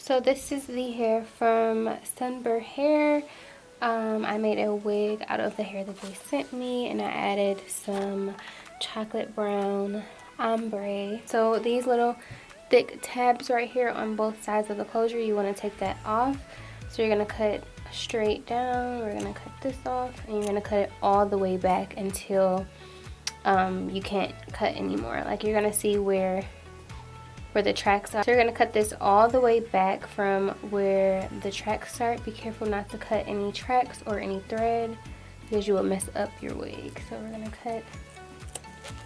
So this is the hair from Sunber hair. I made a wig out of the hair that they sent me, and I added some chocolate brown ombre. So these little thick tabs right here on both sides of the closure, you want to take that off. So you're going to cut straight down. We're going to cut this off, and you're going to cut it all the way back until you can't cut anymore. Like you're going to see where the tracks are. So you're going to cut this all the way back from where the tracks start. Be careful not to cut any tracks or any thread because you will mess up your wig. So we're going to cut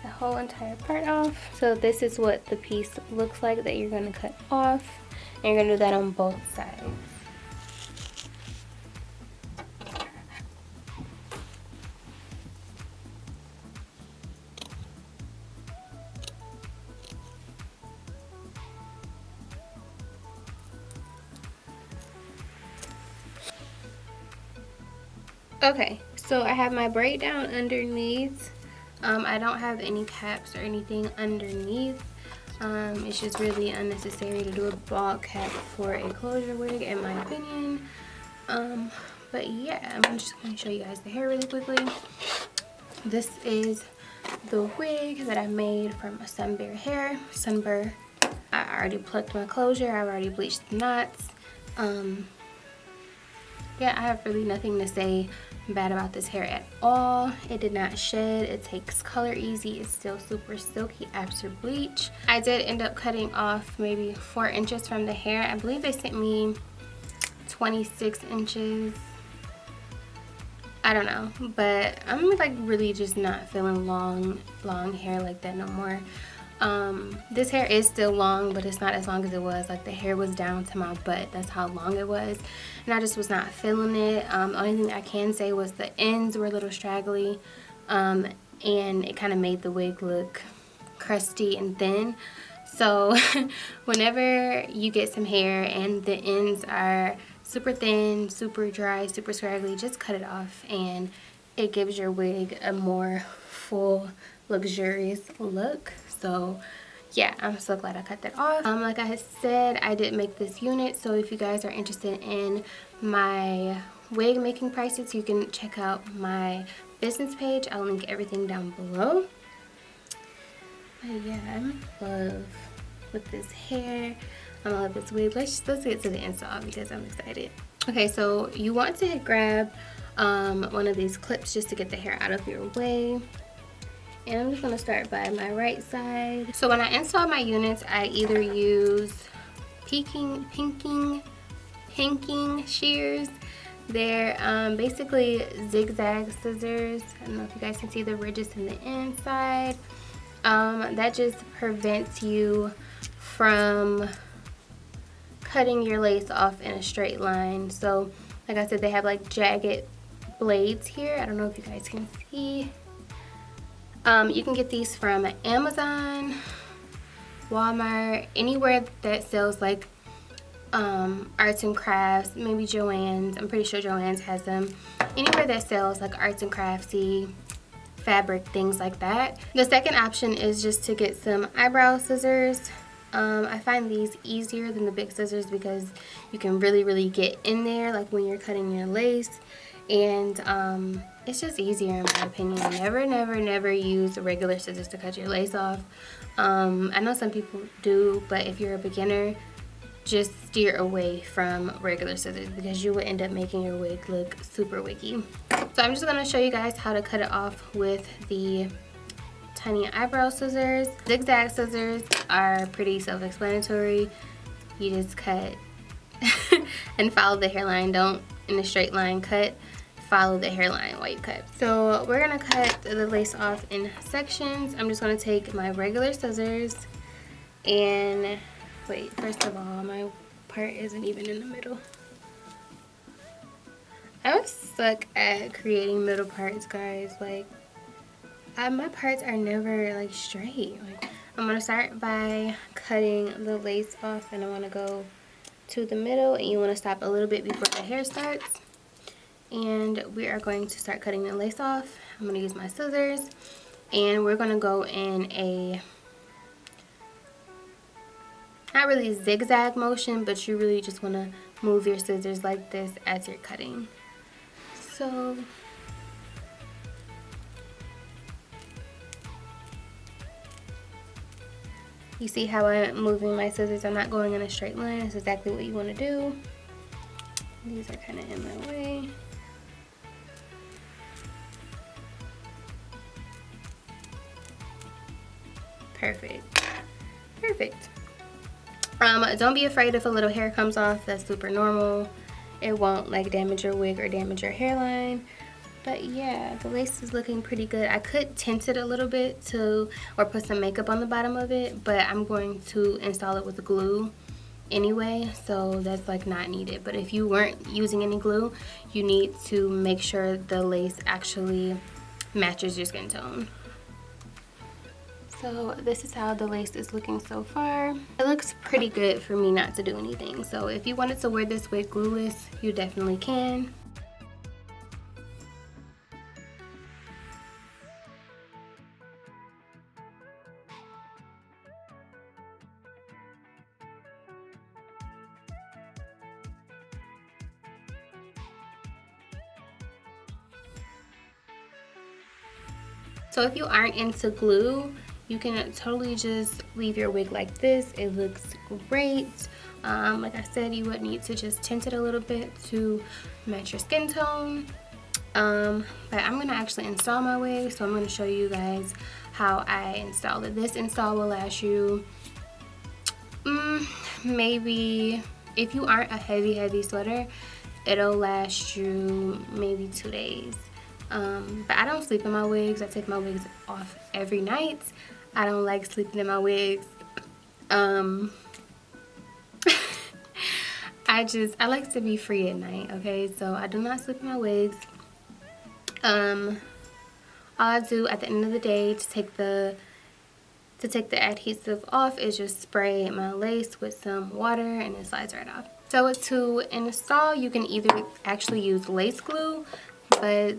the whole entire part off. So this is what the piece looks like that you're going to cut off, and you're going to do that on both sides. Okay, so I have my braid down underneath. I don't have any caps or anything underneath. It's just really unnecessary to do a ball cap for a closure wig, in my opinion. But yeah, I'm just going to show you guys the hair really quickly. This is the wig that I made from Sunber hair. Sunber. I already plucked my closure. I've already bleached the knots. Yeah, I have really nothing to say bad about this hair at all. It did not shed. It takes color easy. It's still super silky after bleach. I did end up cutting off maybe 4 inches from the hair. I believe they sent me 26 inches. I don't know, but I'm like really just not feeling long hair like that no more. This hair is still long, but it's not as long as it was. Like the hair was down to my butt. That's how long it was, and I just was not feeling it. The only thing I can say was the ends were a little straggly, and it kind of made the wig look crusty and thin. So whenever you get some hair and the ends are super thin, super dry, super scraggly, just cut it off, and it gives your wig a more full, luxurious look. So yeah, I'm so glad I cut that off. Like I said, I did make this unit, so if you guys are interested in my wig making prices, you can check out my business page. I'll link everything down below. But yeah, I'm in love with this hair. I'm in love with this wig. Let's get to the install because I'm excited. Okay, so you want to grab one of these clips just to get the hair out of your way. And I'm just going to start by my right side. So when I install my units, I either use pinking shears. They're basically zigzag scissors. I don't know if you guys can see the ridges in the inside. That just prevents you from cutting your lace off in a straight line. So like I said, they have like jagged blades here. I don't know if you guys can see. You can get these from Amazon, Walmart, anywhere that sells like arts and crafts, maybe Joann's. I'm pretty sure Joann's has them. Anywhere that sells like arts and craftsy fabric, things like that. The second option is just to get some eyebrow scissors. I find these easier than the big scissors because you can really get in there like when you're cutting your lace, and it's just easier in my opinion. Never use regular scissors to cut your lace off. I know some people do, but if you're a beginner, just steer away from regular scissors because you will end up making your wig look super wiggy. So I'm just going to show you guys how to cut it off with the tiny eyebrow scissors. Zigzag scissors are pretty self-explanatory. You just cut and follow the hairline. Don't in a straight line cut. Follow the hairline while you cut. So we're gonna cut the lace off in sections. I'm just gonna take my regular scissors and wait, first of all, my part isn't even in the middle. I always suck at creating middle parts, guys. Like my parts are never like straight. Like I'm gonna start by cutting the lace off, and I want to go to the middle, and you want to stop a little bit before the hair starts. And we are going to start cutting the lace off. I'm going to use my scissors, and we're going to go in a not really zigzag motion, but you really just want to move your scissors like this as you're cutting. So you see how I'm moving my scissors? I'm not going in a straight line. That's exactly what you want to do. These are kind of in my way. Perfect. Perfect. Don't be afraid if a little hair comes off. That's super normal. It won't like damage your wig or damage your hairline. But yeah, the lace is looking pretty good. I could tint it a little bit or put some makeup on the bottom of it, but I'm going to install it with glue anyway, so that's like not needed. But if you weren't using any glue, you need to make sure the lace actually matches your skin tone. So this is how the lace is looking so far. It looks pretty good for me not to do anything. So if you wanted to wear this wig glueless, you definitely can. So if you aren't into glue, you can totally just leave your wig like this. It looks great. Like I said, you would need to just tint it a little bit to match your skin tone. But I'm gonna actually install my wig, so I'm gonna show you guys how I install it. This install will last you maybe, if you aren't a heavy sweater, it'll last you maybe 2 days. But I don't sleep in my wigs. I take my wigs off every night. I don't like sleeping in my wigs. I like to be free at night, okay? So I do not sleep in my wigs. All I do at the end of the day to take the adhesive off is just spray my lace with some water and it slides right off. So to install, you can either actually use lace glue, but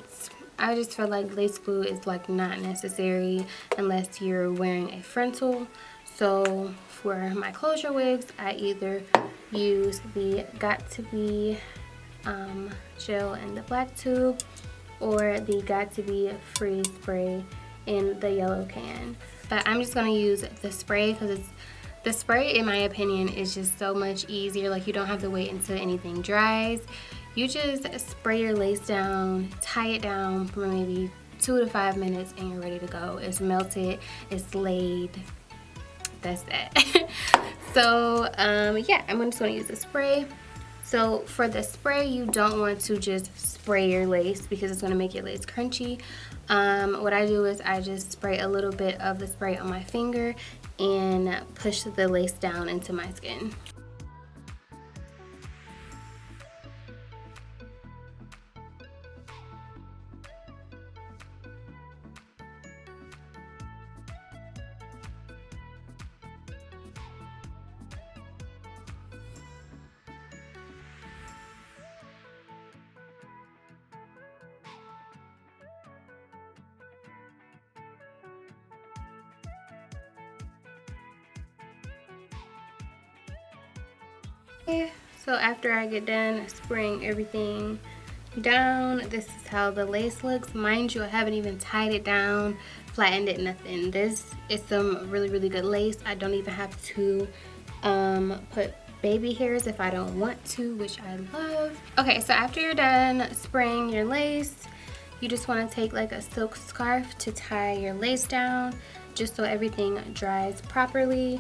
I just feel like lace glue is like not necessary unless you're wearing a frontal. So for my closure wigs, I either use the Got To Be gel in the black tube or the Got To Be freeze spray in the yellow can. But I'm just gonna use the spray because the spray, in my opinion, is just so much easier. Like, you don't have to wait until anything dries. You just spray your lace down, tie it down for maybe 2 to 5 minutes, and you're ready to go. It's melted, it's laid. That's that. So yeah, I'm just gonna use the spray. So for the spray, you don't want to just spray your lace because it's gonna make your lace crunchy. What I do is I just spray a little bit of the spray on my finger and push the lace down into my skin. So after I get done spraying everything down, this is how the lace looks. Mind you, I haven't even tied it down, flattened it, nothing. This is some really good lace. I don't even have to put baby hairs if I don't want to, which I love. Okay, so after you're done spraying your lace, you just want to take like a silk scarf to tie your lace down, just so everything dries properly.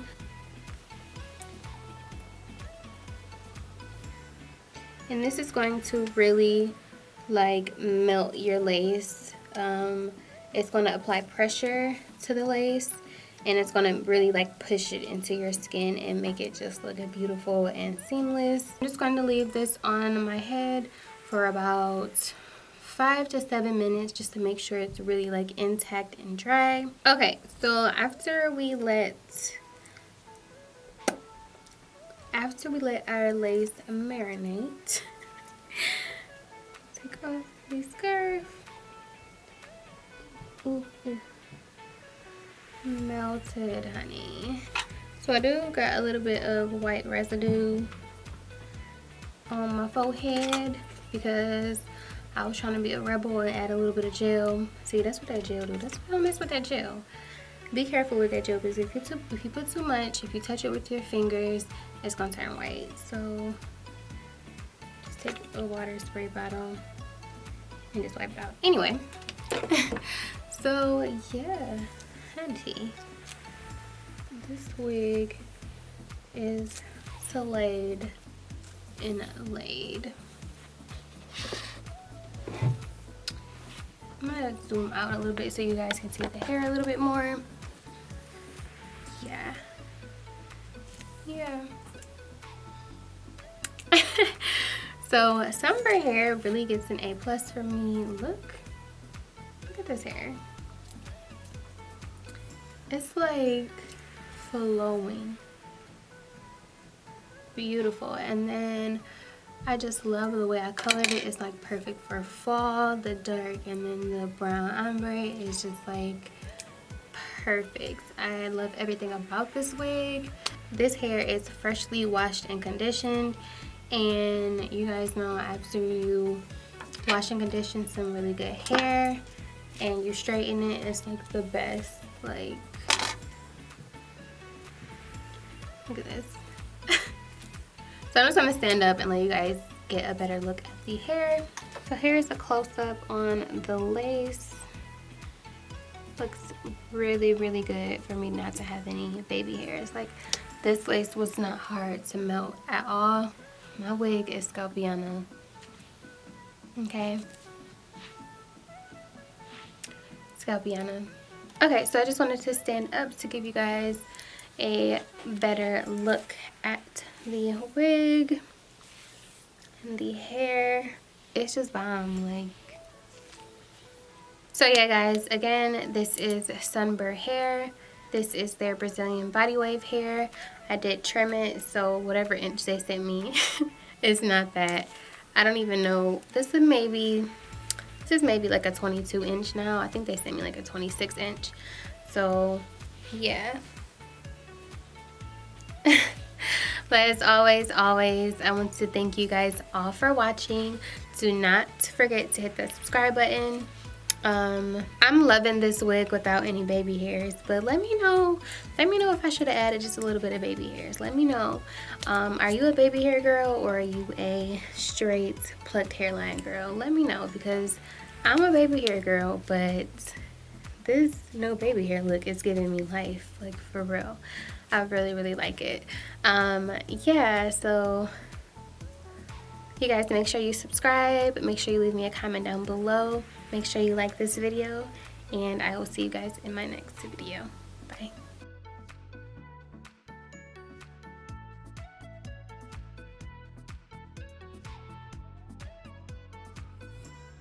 And this is going to really like melt your lace. It's going to apply pressure to the lace, and it's going to really like push it into your skin and make it just look beautiful and seamless. I'm just going to leave this on my head for about 5 to 7 minutes just to make sure it's really like intact and dry. Okay, so after we let our lace marinate, take off the scarf. Ooh, ooh. Melted, honey. So I do got a little bit of white residue on my forehead because I was trying to be a rebel and add a little bit of gel. See, that's what that gel do. That's why I don't mess with that gel. Be careful with that gel because if you put too much, if you touch it with your fingers, it's gonna turn white. So just take a water spray bottle and just wipe it out. Anyway, so yeah, hunty, this wig is slayed and laid. I'm gonna zoom out a little bit so you guys can see the hair a little bit more. Yeah. So Sunber hair really gets an A+ for me. Look at this hair. It's like flowing, beautiful. And then I just love the way I colored it. It's like perfect for fall. The dark and then the brown ombre is just like perfect. I love everything about this wig. This hair is freshly washed and conditioned, and you guys know after you wash and condition some really good hair and you straighten it, it's like the best. Like, look at this. So I'm just gonna stand up and let you guys get a better look at the hair. So here's a close-up on the lace. Looks really, really good for me not to have any baby hairs. Like, this lace was not hard to melt at all. My wig is Scorpiana. Okay. Scorpiana. Okay, so I just wanted to stand up to give you guys a better look at the wig and the hair. It's just bomb, like. So yeah guys, again, this is Sunber hair. This is their Brazilian body wave hair. I did trim it, so whatever inch they sent me is not that. I don't even know. This is maybe like a 22 inch now. I think they sent me like a 26 inch. So yeah. But as always, I want to thank you guys all for watching. Do not forget to hit the subscribe button. I'm loving this wig without any baby hairs, but let me know if I should have added just a little bit of baby hairs. Let me know. Are you a baby hair girl or are you a straight plucked hairline girl? Let me know, because I'm a baby hair girl, but this no baby hair look is giving me life, like for real. I really, really like it. Yeah, so you guys make sure you subscribe, make sure you leave me a comment down below, make sure you like this video, and I will see you guys in my next video. Bye.